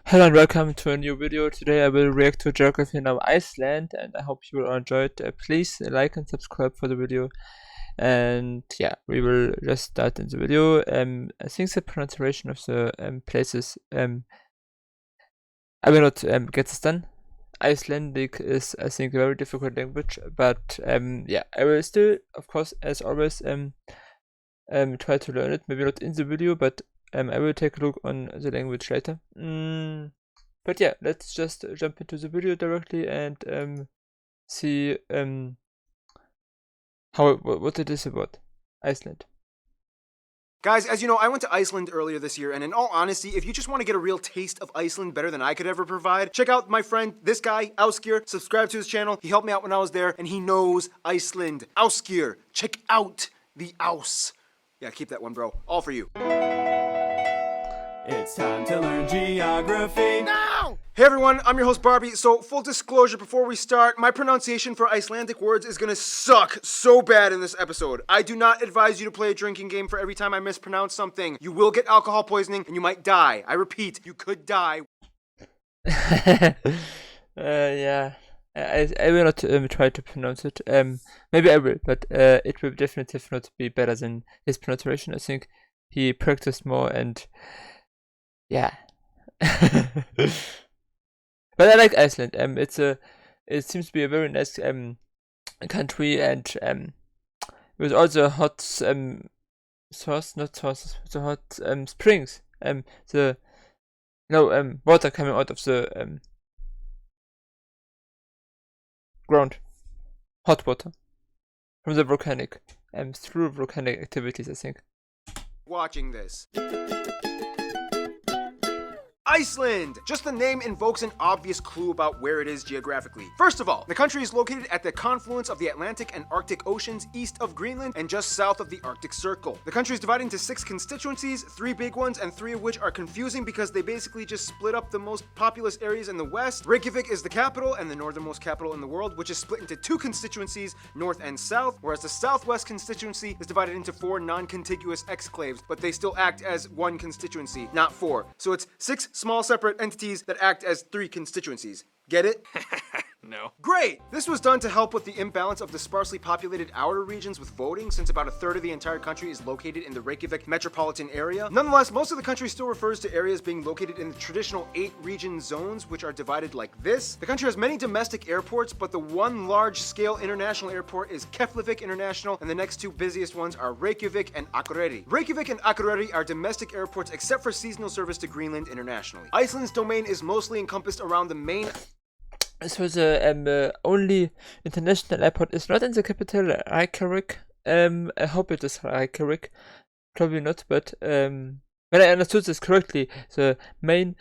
Hello and welcome to a new video. Today I will react to geography in Iceland, and I hope you will enjoy it. Please like and subscribe for the video. And yeah, we will just start in the video. I think the pronunciation of the places, I will not get this done. Icelandic is, I think, a very difficult language, but yeah, I will still, of course, as always, try to learn it. Maybe not in the video, but I will take a look on the language later. But yeah, let's just jump into the video directly and see what it is about Iceland. Guys, as you know, I went to Iceland earlier this year, and in all honesty, if you just want to get a real taste of Iceland better than I could ever provide, check out my friend, this guy, Ásgeir. Subscribe to his channel. He helped me out when I was there, and he knows Iceland. Ásgeir, check out the Ás. Yeah, keep that one, bro. All for you. It's time to learn geography now! Hey everyone, I'm your host Barbie. So, full disclosure before we start, my pronunciation for Icelandic words is gonna suck so bad in this episode. I do not advise you to play a drinking game for every time I mispronounce something. You will get alcohol poisoning and you might die. I repeat, you could die. Yeah. I will not try to pronounce it. Maybe I will, but it will definitely not be better than his pronunciation. I think he practiced more and yeah. But I like Iceland. It seems to be a very nice country, and with all the hot springs. Water coming out of the ground, hot water from the volcanic through volcanic activities, I think. Watching this. Iceland! Just the name invokes an obvious clue about where it is geographically. First of all, the country is located at the confluence of the Atlantic and Arctic Oceans east of Greenland and just south of the Arctic Circle. The country is divided into 6 constituencies, 3 big ones, and 3 of which are confusing because they basically just split up the most populous areas in the west. Reykjavik is the capital and the northernmost capital in the world, which is split into 2 constituencies, north and south, whereas the southwest constituency is divided into 4 non-contiguous exclaves, but they still act as 1 constituency, not 4. So it's 6 small separate entities that act as 3 constituencies. Get it? No. Great! This was done to help with the imbalance of the sparsely populated outer regions with voting, since about a third of the entire country is located in the Reykjavik metropolitan area. Nonetheless, most of the country still refers to areas being located in the traditional 8 region zones, which are divided like this. The country has many domestic airports, but the one large-scale international airport is Keflavik International, and the next 2 busiest ones are Reykjavik and Akureyri. Reykjavik and Akureyri are domestic airports except for seasonal service to Greenland internationally. Iceland's domain is mostly encompassed around the main... So the only international airport is not in the capital, Reykjavik. I hope it is Reykjavik. Probably not, but when I understood this correctly, the main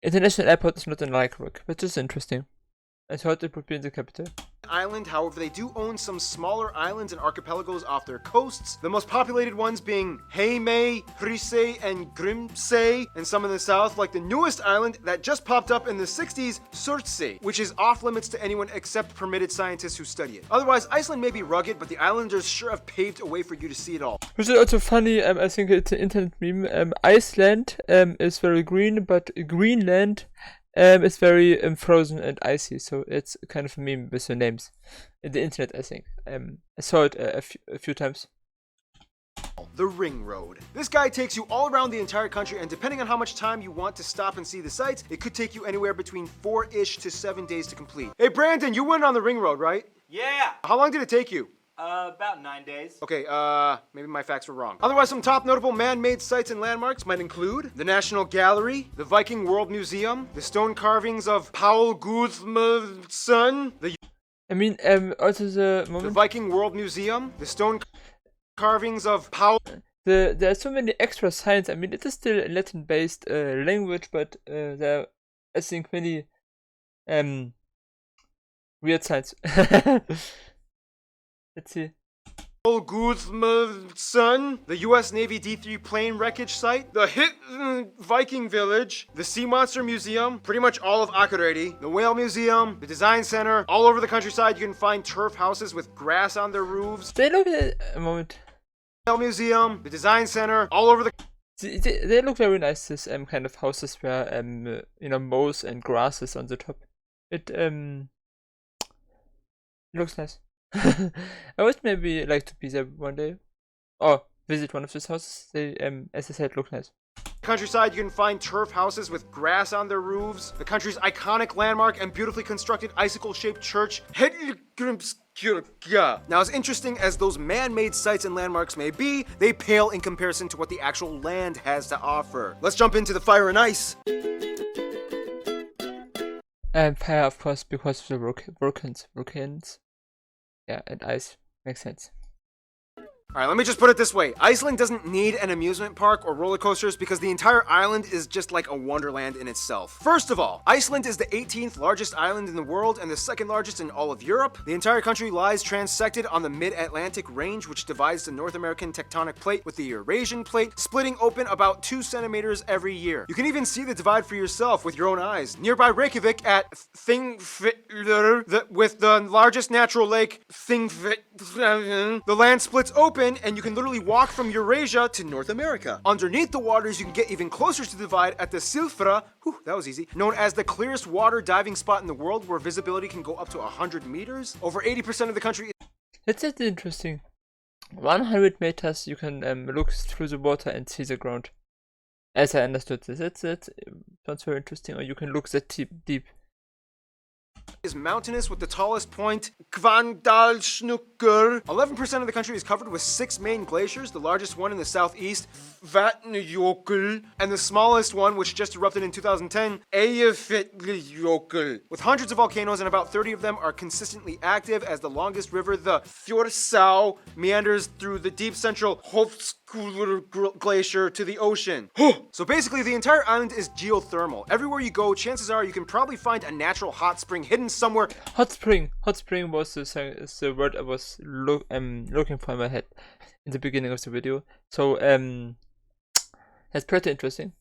international airport is not in Reykjavik, which is interesting. I thought it would be in the capital. Island, however, they do own some smaller islands and archipelagos off their coasts, the most populated ones being Heimaey, Hrísey, and Grímsey, and some in the south, like the newest island that just popped up in the 60s, Surtsey, which is off limits to anyone except permitted scientists who study it. Otherwise, Iceland may be rugged, but the islanders sure have paved a way for you to see it all. Which is also funny, I think it's an internet meme. Iceland is very green, but Greenland it's very frozen and icy, so it's kind of a meme with the names in the internet, I think. I saw it a few times. The Ring Road. This guide takes you all around the entire country, and depending on how much time you want to stop and see the sights, it could take you anywhere between 4-ish to 7 days to complete. Hey Brandon, you went on the Ring Road, right? Yeah! How long did it take you? About 9 days. Okay, maybe my facts were wrung. Otherwise, some top notable man-made sites and landmarks might include the National Gallery, the Viking World Museum, the stone carvings of Paul Guðmundsson, also the Viking World Museum, the stone carvings of Paul... There are so many extra signs. It is still a Latin-based language, but there are, I think, many weird signs. Let's see. Paul Guðmundsson, the US Navy D3 plane wreckage site, the Viking Village, the Sea Monster Museum, pretty much all of Akureyri, the Whale Museum, the Design Center. All over the countryside you can find turf houses with grass on their roofs. Stay look at a moment. Museum, the Design Center, all over the They look very nice. This kind of houses where moss and grasses on the top. It looks nice. I would maybe like to be there one day, or visit one of these houses. They as I said, look nice. Countryside, you can find turf houses with grass on their roofs. The country's iconic landmark and beautifully constructed icicle-shaped church. Now, as interesting as those man-made sites and landmarks may be, they pale in comparison to what the actual land has to offer. Let's jump into the fire and ice. And fire, of course, because of the volcans. Yeah, and ice makes sense. Alright, let me just put it this way. Iceland doesn't need an amusement park or roller coasters because the entire island is just like a wonderland in itself. First of all, Iceland is the 18th largest island in the world and the second largest in all of Europe. The entire country lies transected on the mid-Atlantic range, which divides the North American tectonic plate with the Eurasian plate, splitting open about 2 centimeters every year. You can even see the divide for yourself with your own eyes. Nearby Reykjavik at Thingvellir, with the largest natural lake, the land splits open and you can literally walk from Eurasia to North America. Underneath the waters, you can get even closer to the divide at the Silfra, that was easy, known as the clearest water diving spot in the world, where visibility can go up to 100 meters. Over 80% of the country. That's interesting. 100 meters, you can look through the water and see the ground. As I understood this, that sounds very interesting. Or you can look that deep. Is mountainous with the tallest point, Kvandalshnúkur. 11% of the country is covered with 6 main glaciers, the largest one in the southeast, Vatnajökull, and the smallest one, which just erupted in 2010, Eyjafjallajökull. With hundreds of volcanoes and about 30 of them are consistently active, as the longest river, the Þjórsá, meanders through the deep central Hofsjökull glacier to the ocean. So basically, the entire island is geothermal. Everywhere you go, chances are you can probably find a natural hot spring hidden somewhere. Hot spring was the word I was looking for in my head in the beginning of the video. So that's pretty interesting.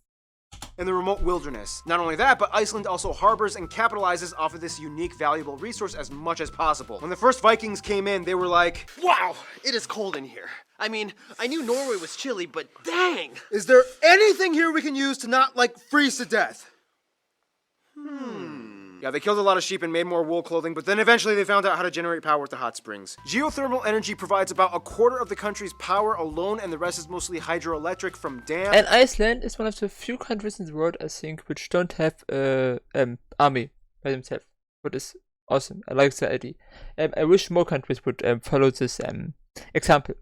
In the remote wilderness. Not only that, but Iceland also harbors and capitalizes off of this unique, valuable resource as much as possible. When the first Vikings came in, they were like, "Wow, it is cold in here. I mean, I knew Norway was chilly, but dang! Is there anything here we can use to not, freeze to death?" Yeah, they killed a lot of sheep and made more wool clothing, but then eventually they found out how to generate power with the hot springs. Geothermal energy provides about a quarter of the country's power alone, and the rest is mostly hydroelectric from dams. And Iceland is one of the few countries in the world, I think, which don't have army by themselves. What is awesome. I like the idea. I wish more countries would follow this example.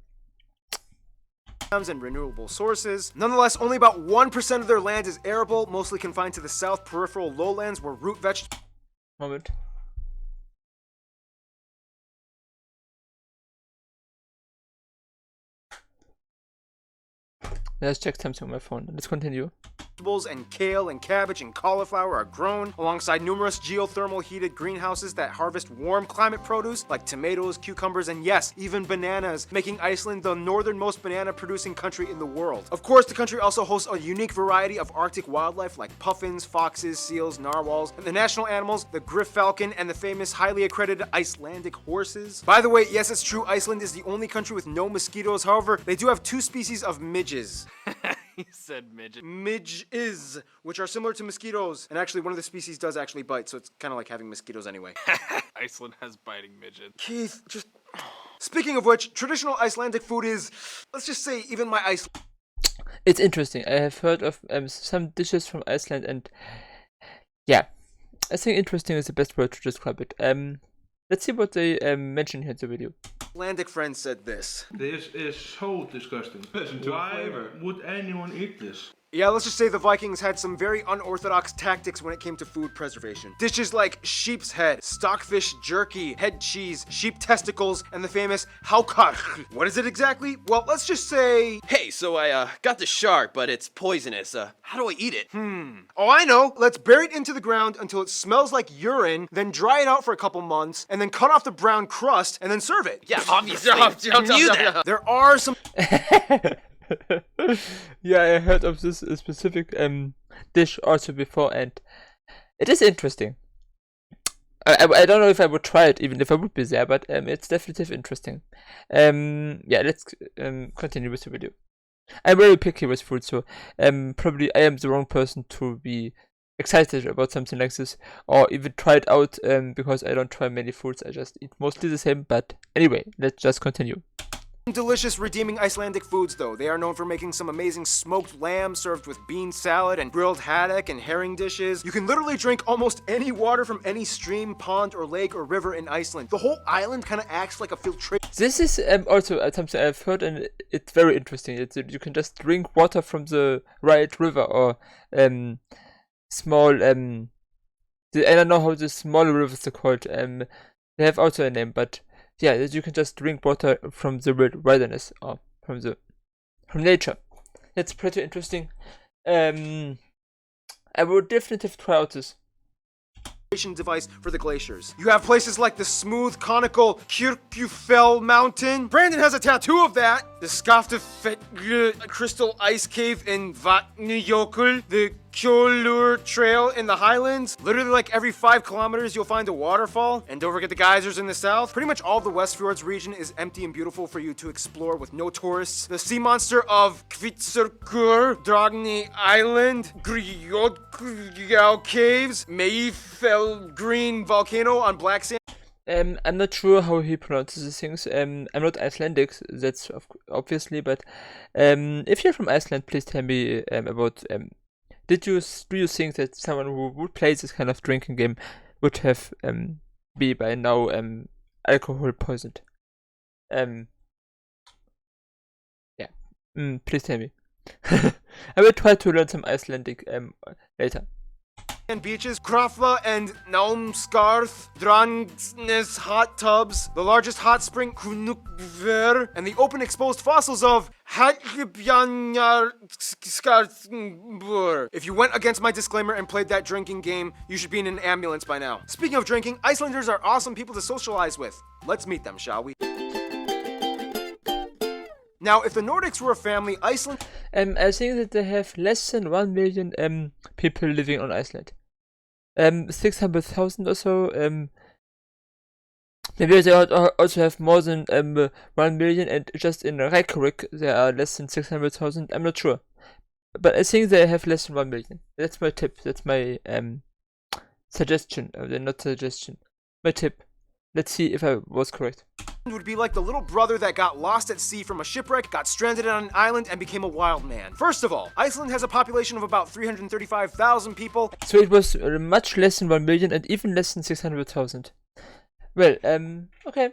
And renewable sources. Nonetheless, only about 1% of their land is arable, mostly confined to the south peripheral lowlands where root vegetables. Moment. Let's check something on my phone. Let's continue. And kale and cabbage and cauliflower are grown alongside numerous geothermal heated greenhouses that harvest warm climate produce like tomatoes, cucumbers, and yes, even bananas, making Iceland the northernmost banana producing country in the world. Of course, the country also hosts a unique variety of Arctic wildlife like puffins, foxes, seals, narwhals, and the national animals, the griff falcon, and the famous highly accredited Icelandic horses. By the way, yes, it's true, Iceland is the only country with no mosquitoes. However, they do have 2 species of midges. He said midget. Midges, which are similar to mosquitoes. And actually, one of the species does actually bite, so it's kind of like having mosquitoes anyway. Iceland has biting midgets. Keith, just... Speaking of which, traditional Icelandic food is, let's just say, even my It's interesting. I have heard of some dishes from Iceland, and yeah, I think interesting is the best word to describe it. Let's see what they mention here in the video. Icelandic friend said this. This is so disgusting. Why would anyone eat this? Yeah, let's just say the Vikings had some very unorthodox tactics when it came to food preservation. Dishes like sheep's head, stockfish jerky, head cheese, sheep testicles, and the famous haukar. What is it exactly? Well, let's just say... Hey, so I got the shark, but it's poisonous. How do I eat it? Oh, I know. Let's bury it into the ground until it smells like urine, then dry it out for a couple months, and then cut off the brown crust, and then serve it. Yeah, obviously. I knew that. There are some... Yeah, I heard of this specific dish also before, and it is interesting. I don't know if I would try it, even if I would be there, but it's definitely interesting. Yeah, let's continue with the video. I'm very picky with food, so probably I am the wrong person to be excited about something like this, or even try it out, because I don't try many foods, I just eat mostly the same. But anyway, let's just continue. Delicious, redeeming Icelandic foods, though. They are known for making some amazing smoked lamb served with bean salad and grilled haddock and herring dishes. You can literally drink almost any water from any stream, pond, or lake or river in Iceland. The whole island kind of acts like a filtration. This is also something I've heard, and it's very interesting. You can just drink water from the right river, or small I don't know how the small rivers are called. They have also a name, but yeah, you can just drink water from the wilderness, or from nature. That's pretty interesting. I would definitely try out this Device for the glaciers. You have places like the smooth, conical Kirkjufell Mountain. Brandon has a tattoo of that. The Skaftafell Crystal Ice Cave in Vatnajökull. The Kjolur Trail in the Highlands. Literally like every 5 kilometers you'll find a waterfall. And don't forget the geysers in the south. Pretty much all of the Westfjords region is empty and beautiful for you to explore with no tourists. The sea monster of Kvitserkur, Dragni Island, Grjótgjá Caves, Mayfell Green Volcano on Black Sand. I'm not sure how he pronounces these things. I'm not Icelandic, that's obviously, but if you're from Iceland, please tell me about. Do you think that someone who would play this kind of drinking game would have be by now alcohol poisoned? Yeah. Please tell me. I will try to learn some Icelandic later. And beaches, Krafla and Naumskarth, Drangsnes hot tubs, the largest hot spring Knukver, and the open exposed fossils of Hallbjarnarskarsbur. If you went against my disclaimer and played that drinking game, you should be in an ambulance by now. Speaking of drinking, Icelanders are awesome people to socialize with. Let's meet them, shall we? Now, if the Nordics were a family, Iceland... I think that they have less than 1 million people living on Iceland. 600,000 or so. Maybe they also have more than 1 million, and just in Reykjavik there are less than 600,000. I'm not sure, but I think they have less than 1 million. That's my tip. That's my suggestion. Not suggestion. My tip. Let's see if I was correct. Would be like the little brother that got lost at sea from a shipwreck, got stranded on an island, and became a wild man. First of all, Iceland has a population of about 335,000 people. So it was much less than 1 million and even less than 600,000. Well, okay.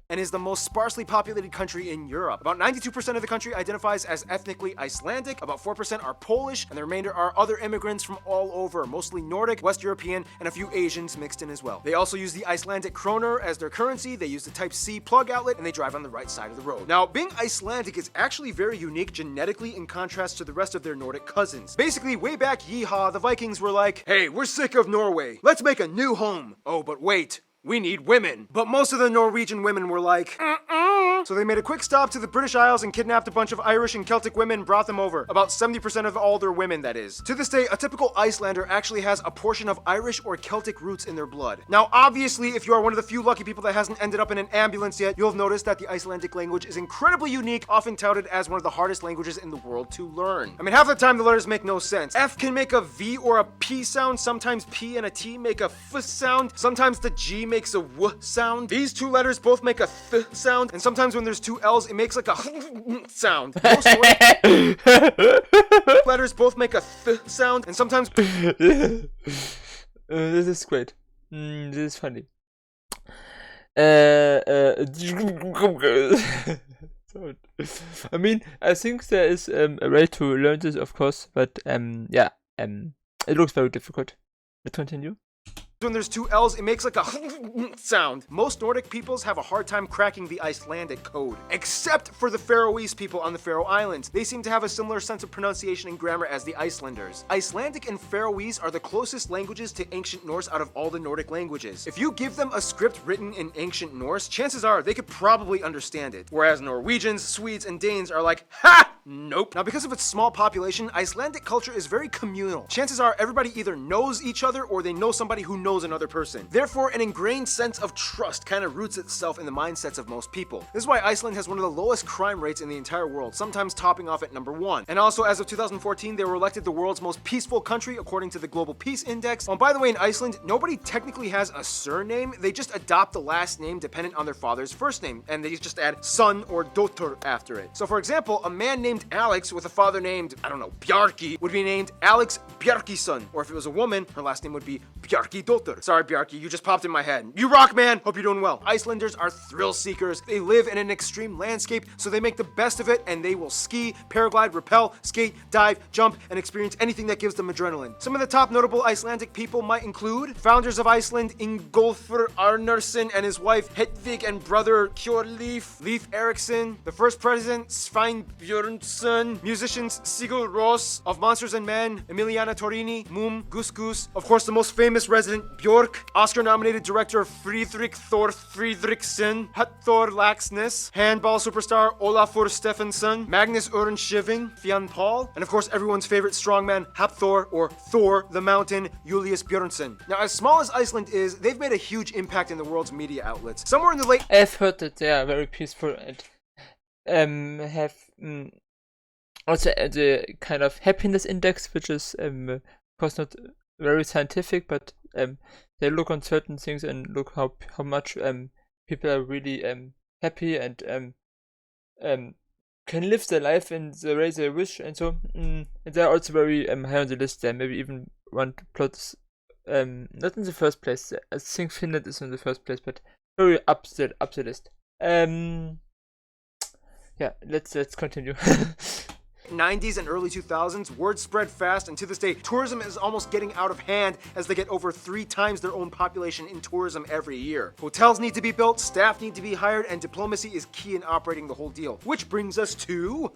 And is the most sparsely populated country in Europe. About 92% of the country identifies as ethnically Icelandic, about 4% are Polish, and the remainder are other immigrants from all over, mostly Nordic, West European, and a few Asians mixed in as well. They also use the Icelandic kroner as their currency, they use the Type-C plug outlet, and they drive on the right side of the road. Now, being Icelandic is actually very unique genetically in contrast to the rest of their Nordic cousins. Basically, way back yeehaw, the Vikings were like, hey, we're sick of Norway, let's make a new home. Oh, but wait. We need women. But most of the Norwegian women were like, So they made a quick stop to the British Isles and kidnapped a bunch of Irish and Celtic women and brought them over. About 70% of all their women, that is. To this day, a typical Icelander actually has a portion of Irish or Celtic roots in their blood. Now, obviously, if you are one of the few lucky people that hasn't ended up in an ambulance yet, you'll have noticed that the Icelandic language is incredibly unique, often touted as one of the hardest languages in the world to learn. I mean, half the time the letters make no sense. F can make a V or a P sound, sometimes P and a T make a F sound, sometimes the G makes a W sound. These two letters both make a Th sound, and sometimes when there's two L's, it makes like a sound. Most letters both make a Th sound, and sometimes... This is great. This is funny. I mean, I think there is a way to learn this, of course, but yeah, it looks very difficult. Let's continue. When there's two L's, it makes like a sound. Most Nordic peoples have a hard time cracking the Icelandic code, except for the Faroese people on the Faroe Islands. They seem to have a similar sense of pronunciation and grammar as the Icelanders. Icelandic and Faroese are the closest languages to Ancient Norse out of all the Nordic languages. If you give them a script written in Ancient Norse, chances are they could probably understand it. Whereas Norwegians, Swedes, and Danes are like, ha! Nope. Now, because of its small population, Icelandic culture is very communal. Chances are everybody either knows each other or they know somebody who knows knows another person. Therefore, an ingrained sense of trust kind of roots itself in the mindsets of most people. This is why Iceland has one of the lowest crime rates in the entire world, sometimes topping off at number 1. And also, as of 2014, they were elected the world's most peaceful country according to the Global Peace Index. And by the way, in Iceland, nobody technically has a surname. They just adopt the last name dependent on their father's first name, and they just add son or dotter after it. So for example, a man named Alex with a father named, I don't know, Bjarki would be named Alex Bjarkison. Or if it was a woman, her last name would be Bjarki Dotter. Sorry, Bjarki, you just popped in my head. You rock, man! Hope you're doing well. Icelanders are thrill seekers. They live in an extreme landscape, so they make the best of it, and they will ski, paraglide, rappel, skate, dive, jump, and experience anything that gives them adrenaline. Some of the top notable Icelandic people might include founders of Iceland, Ingólfur Arnarsson and his wife Hedvig and brother Kjörleif, Leif Erikson, the first president Svein Björnsson, musicians Sigur Rós of Monsters and Men, Emiliana Torini, Mum, Gus Gus, of course the most famous resident Björk, Oscar-nominated director Friedrich Thor Friedrichsen, Hafþór Laxness, handball superstar Olafur Stefansson, Magnus Örnskjöld, Fionn Paul, and of course everyone's favorite strongman Hafþór or Thor the Mountain, Julius Björnsson. Now, as small as Iceland is, they've made a huge impact in the world's media outlets. Somewhere in the late I've heard that they are very peaceful and have also the kind of happiness index, which is of course not very scientific, but they look on certain things and look how much people are really happy and can live their life in the way they wish, and so and they're also very high on the list. There maybe even one plot not in the first place. I think Finland is in the first place, but very up the list. Yeah, let's continue. 90s and early 2000s, word spread fast, and to this day, tourism is almost getting out of hand as they get over 3 times their own population in tourism every year. Hotels need to be built, staff need to be hired, and diplomacy is key in operating the whole deal. Which brings us to...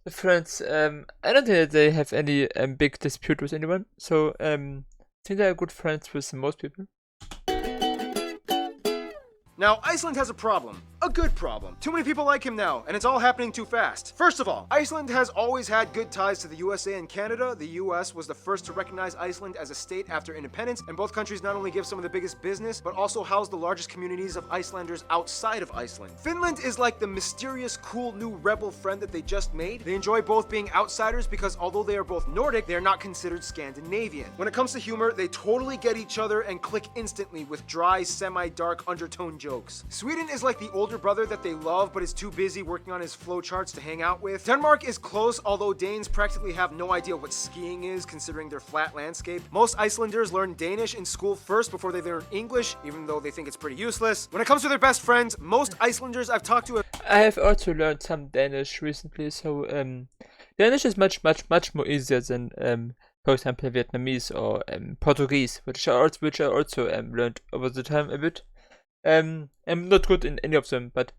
The friends, I don't think that they have any big dispute with anyone, so I think they are good friends with most people. Now, Iceland has a problem. A good problem. Too many people like him now, and it's all happening too fast. First of all, Iceland has always had good ties to the USA and Canada. The US was the first to recognize Iceland as a state after independence, and both countries not only give some of the biggest business, but also house the largest communities of Icelanders outside of Iceland. Finland is like the mysterious, cool new rebel friend that they just made. They enjoy both being outsiders because although they are both Nordic, they are not considered Scandinavian. When it comes to humor, they totally get each other and click instantly with dry, semi-dark undertone jokes. Sweden is like the older brother that they love but is too busy working on his flowcharts to hang out with. Denmark is close, although Danes practically have no idea what skiing is considering their flat landscape. Most Icelanders learn Danish in school first before they learn English, even though they think it's pretty useless. When it comes to their best friends, most Icelanders I've talked to I have also learned some Danish recently, so Danish is much more easier than for example Vietnamese or Portuguese, which I also learned over the time a bit. I'm not good in any of them, but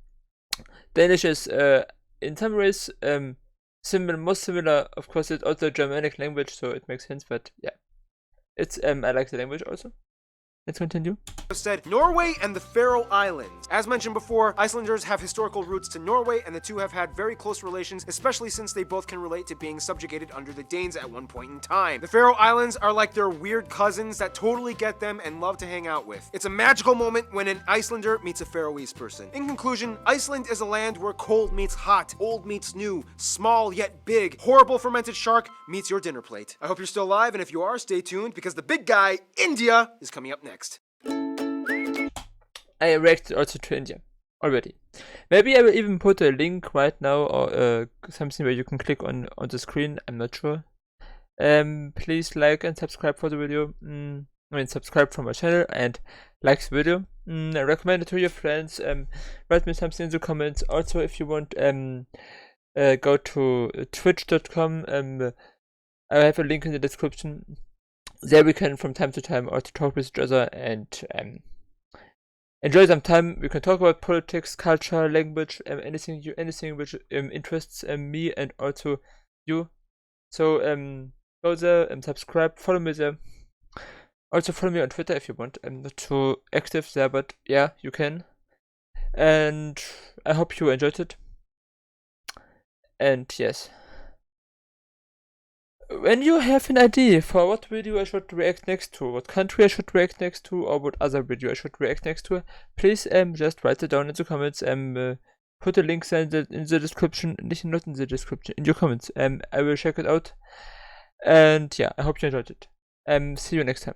Danish is in some ways most similar. Of course, it's also a Germanic language, so it makes sense. But yeah, it's I like the language also. Let's continue. Said Norway and the Faroe Islands. As mentioned before, Icelanders have historical roots to Norway, and the two have had very close relations, especially since they both can relate to being subjugated under the Danes at one point in time. The Faroe Islands are like their weird cousins that totally get them and love to hang out with. It's a magical moment when an Icelander meets a Faroese person. In conclusion, Iceland is a land where cold meets hot, old meets new, small yet big, horrible fermented shark meets your dinner plate. I hope you're still alive, and if you are, stay tuned, because the big guy, India, is coming up next. I reacted also to India already. Maybe I will even put a link right now or something where you can click on the screen. I'm not sure. Please like and subscribe for the video. Subscribe for my channel and like the video. Recommend it to your friends. Write me something in the comments. Also, if you want, go to twitch.com. I have a link in the description. There we can from time to time also talk with each other and enjoy some time. We can talk about politics, culture, language, anything which interests me and also you. So go there and subscribe, follow me there. Also follow me on Twitter if you want. I'm not too active there, but yeah, you can. And I hope you enjoyed it. And yes. when you have an idea for what video I should react next to, what country I should react next to, or what other video I should react next to, please just write it down in the comments. Put the links in the description, not in the description, in your comments. I will check it out. And yeah, I hope you enjoyed it. See you next time.